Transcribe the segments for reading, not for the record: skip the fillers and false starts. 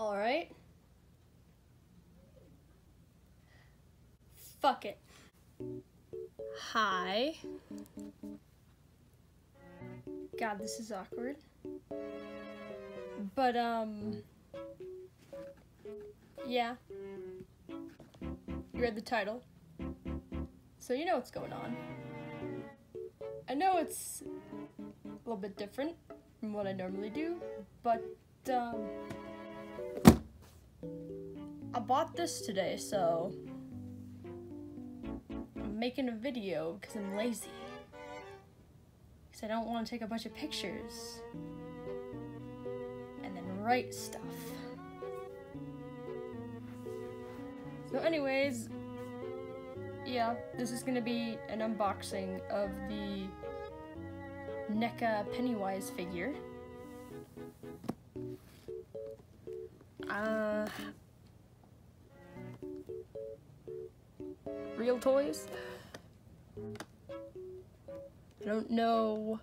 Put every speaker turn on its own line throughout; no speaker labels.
All right. Fuck it. Hi. God, this is awkward. But, yeah. You read the title, so you know what's going on. I know it's a little bit different from what I normally do, but, I bought this today, so I'm making a video because I'm lazy. Because I don't want to take a bunch of pictures and then write stuff. So anyways, yeah, this is gonna be an unboxing of the NECA Pennywise figure. Real toys? I don't know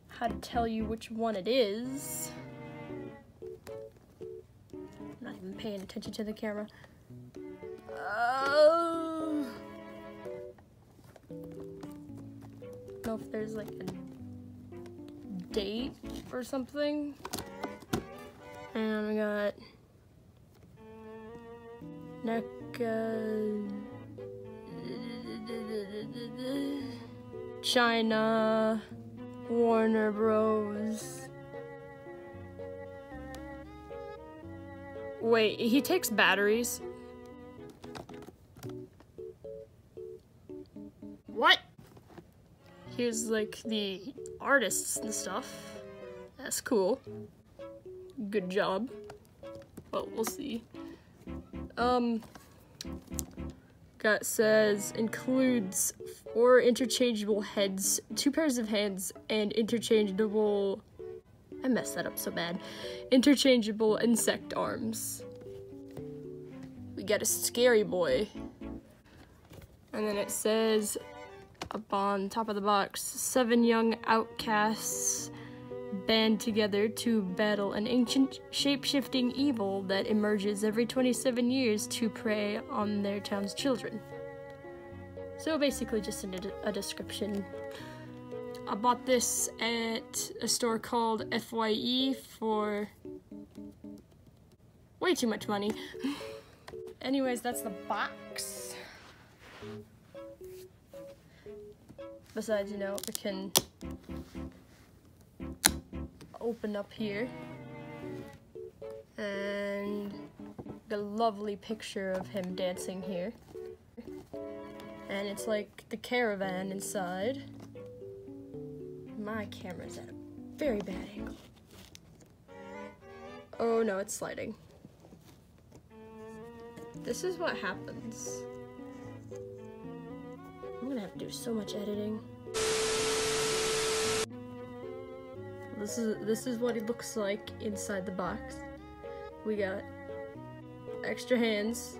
how to tell you which one it is. I'm not even paying attention to the camera. I don't know if there's like a date or something. And we got NECA, China, Warner Bros. Wait, he takes batteries? What? Here's like the artists and stuff. That's cool. Good job. Well, we'll see. Says includes 4 interchangeable heads, 2 pairs of hands, and interchangeable, I messed that up so bad, interchangeable insect arms. We got a scary boy. And then it says up on top of the box, 7 young outcasts band together to battle an ancient shape-shifting evil that emerges every 27 years to prey on their town's children. So basically just a description. I bought this at a store called FYE for way too much money. Anyways, that's the box. Besides, you know, we can open up here and a lovely picture of him dancing here, and it's like the caravan inside. My camera's at a very bad angle. Oh no, it's sliding. This is what happens. I'm gonna have to do so much editing. This is what it looks like inside the box. We got extra hands,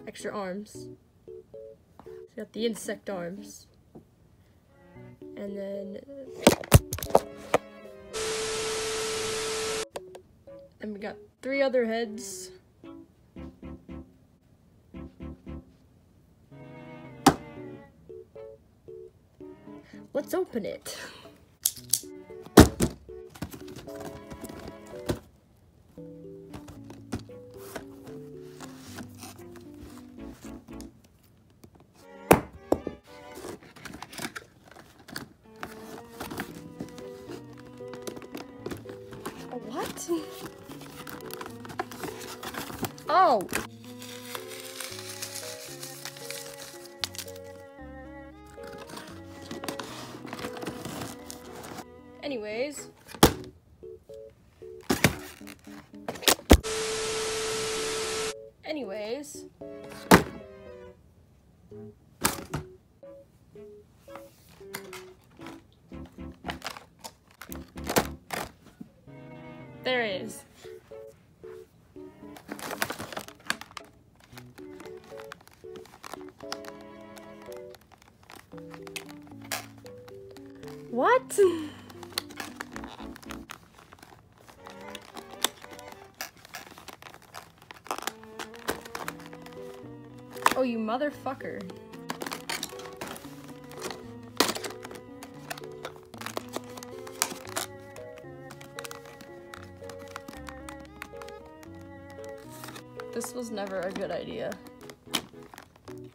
extra arms. We got the insect arms. And then we got 3 other heads. Let's open it. What? Oh! Anyways. There it is. What? Oh, you motherfucker. This was never a good idea.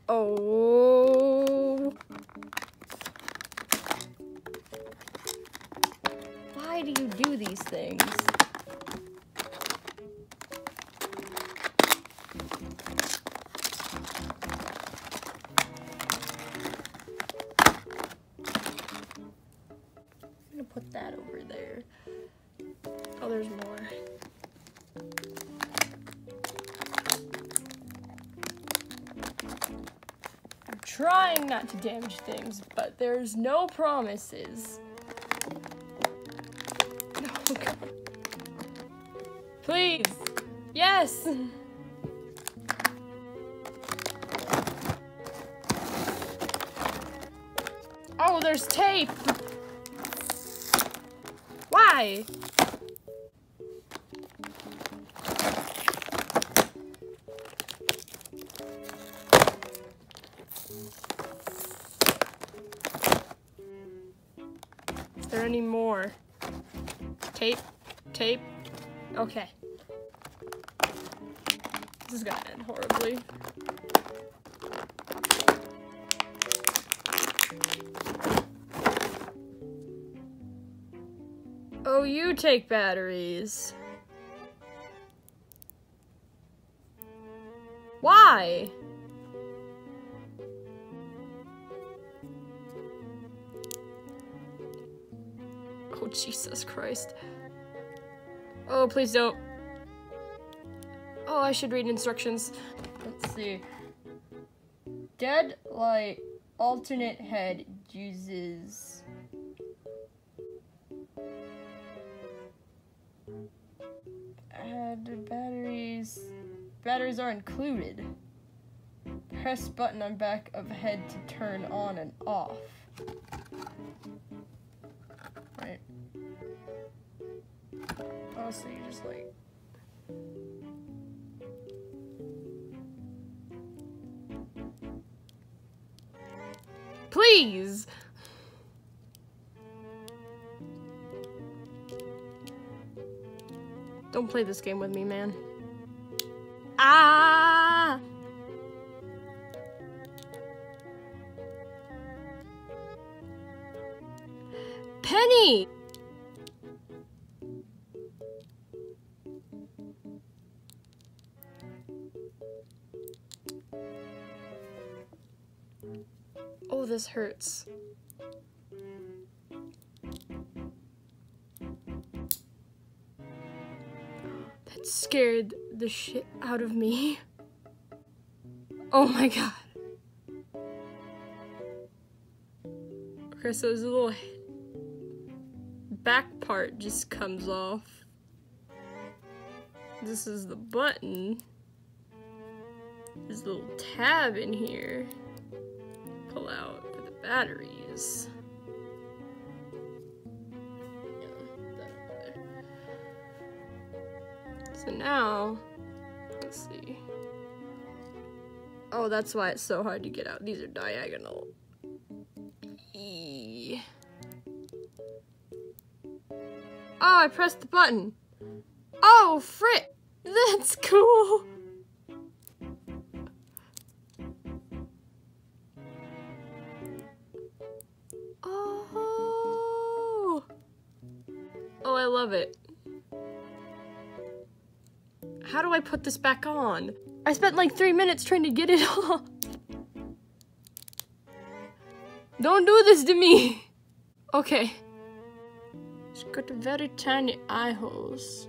Oh. Why do you do these things? I'm gonna put that over there. Oh, there's more. I'm trying not to damage things, but there's no promises. Oh god. Please! Yes! Oh, there's tape! Why? Is there any more? Tape? Tape? Okay. This is gonna end horribly. Oh, you take batteries. Why? Oh, Jesus Christ. Oh, please don't. Oh, I should read instructions. Let's see. Dead light alternate head uses add batteries. Batteries are included. Press button on back of head to turn on and off. Right. Oh, so you just like. Please! Don't play this game with me, man. Ah! Penny! Oh, this hurts. That scared the shit out of me. Oh my god. Okay, so there's a little back part just comes off. This is the button. There's a little tab in here. Pull out for the batteries. So now, let's see. Oh, that's why it's so hard to get out. These are diagonal. E. Oh, I pressed the button. Oh, frick! That's cool. Oh. Oh, I love it. How do I put this back on? I spent like 3 minutes trying to get it off. Don't do this to me. Okay. It's got very tiny eye holes.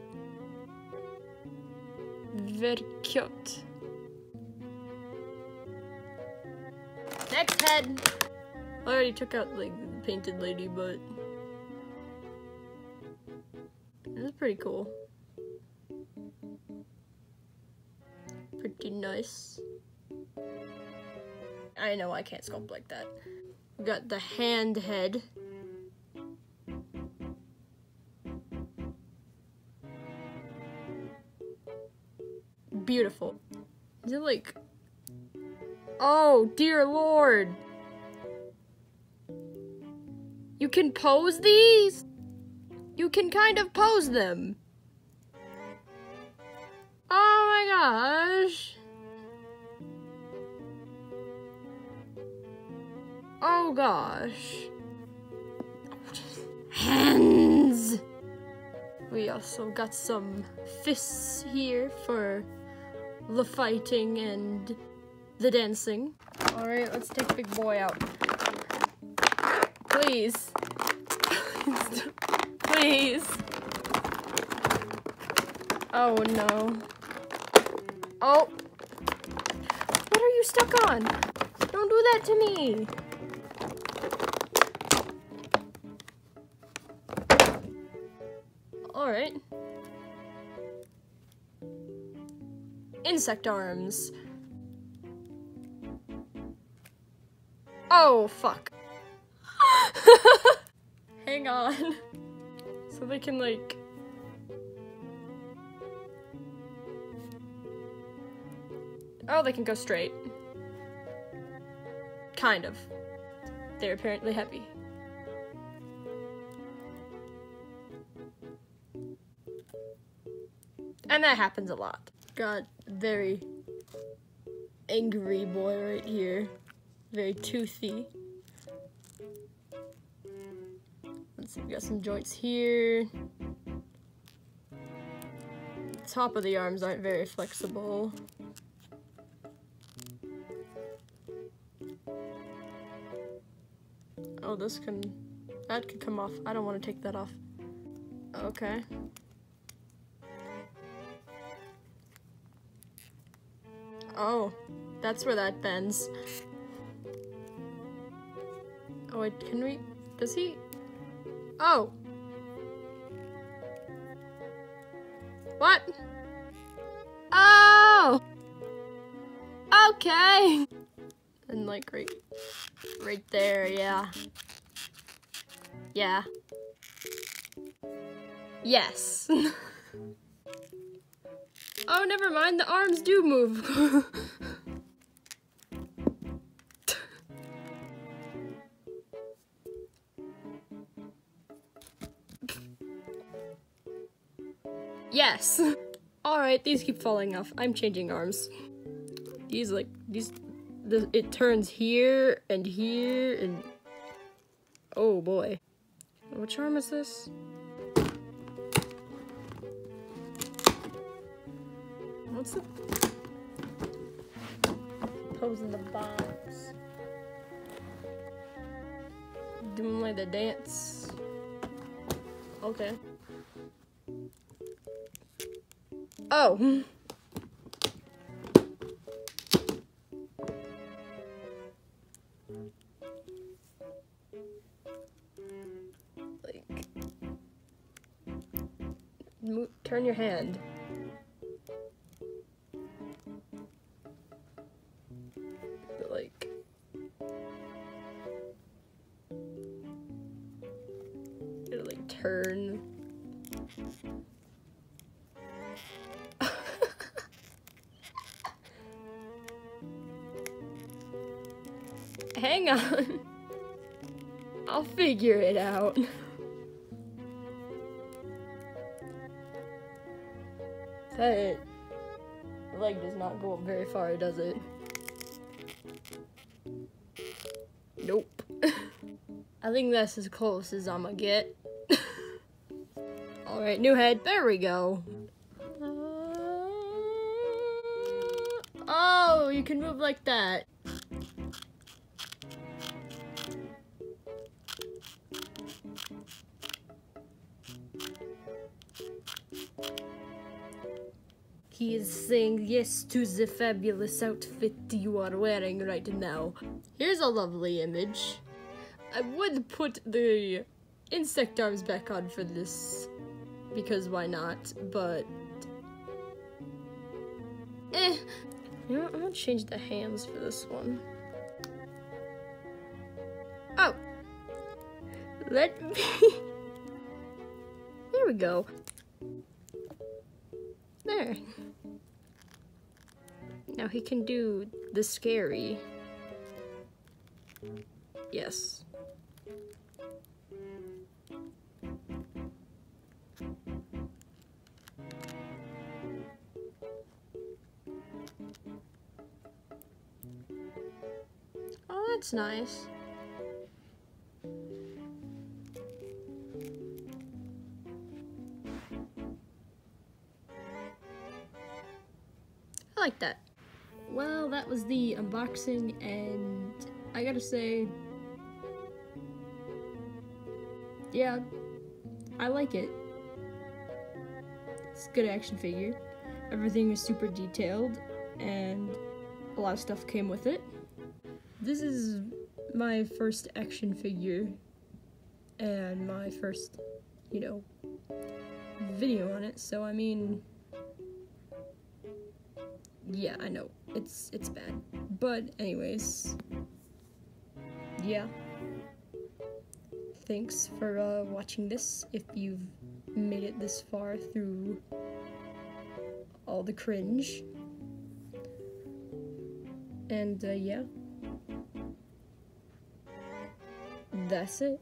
Very cute. Next head. I already took out like the painted lady, but it was pretty cool. Pretty nice. I know I can't sculpt like that. We got the hand head. Beautiful. Is it like Oh, dear Lord. You can pose these? You can kind of pose them. Oh my gosh. Oh gosh. Hands. We also got some fists here for the fighting and the dancing. Alright, let's take Big Boy out. Please. Please. Oh no. Oh. What are you stuck on? Don't do that to me. Alright. Insect arms. Oh, fuck. Hang on. So they can, like... Oh, they can go straight. Kind of. They're apparently heavy. And that happens a lot. Got very angry boy right here. Very toothy. Let's see, we got some joints here. Top of the arms aren't very flexible. Oh, that could come off. I don't want to take that off. Okay. Oh, that's where that bends. Oh wait, does he? Oh! What? Oh! Okay! And like right there, yeah. Yeah. Yes. Oh, never mind, the arms do move. Yes. Alright, these keep falling off. I'm changing arms. It turns here and here and... Oh boy. Which arm is this? What's the pose in the box? Doing like the dance. Okay. Oh. Like, turn your hand. Like, it'll like turn. Hang on. I'll figure it out. That leg does not go up very far, does it? Nope. I think that's as close as I'm gonna get. Alright, new head. There we go. Oh, you can move like that. He is saying yes to the fabulous outfit you are wearing right now. Here's a lovely image. I would put the insect arms back on for this, because why not, but... You know what, I'm gonna change the hands for this one. Oh! Let me... There we go. There. Now he can do the scary. Yes. Oh, that's nice. I like that. Well, that was the unboxing, and I gotta say, yeah, I like it. It's a good action figure. Everything is super detailed, and a lot of stuff came with it. This is my first action figure, and my first, you know, video on it, so I mean, yeah, I know, it's bad. But anyways, yeah. Thanks for watching this, if you've made it this far through all the cringe. And yeah. That's it.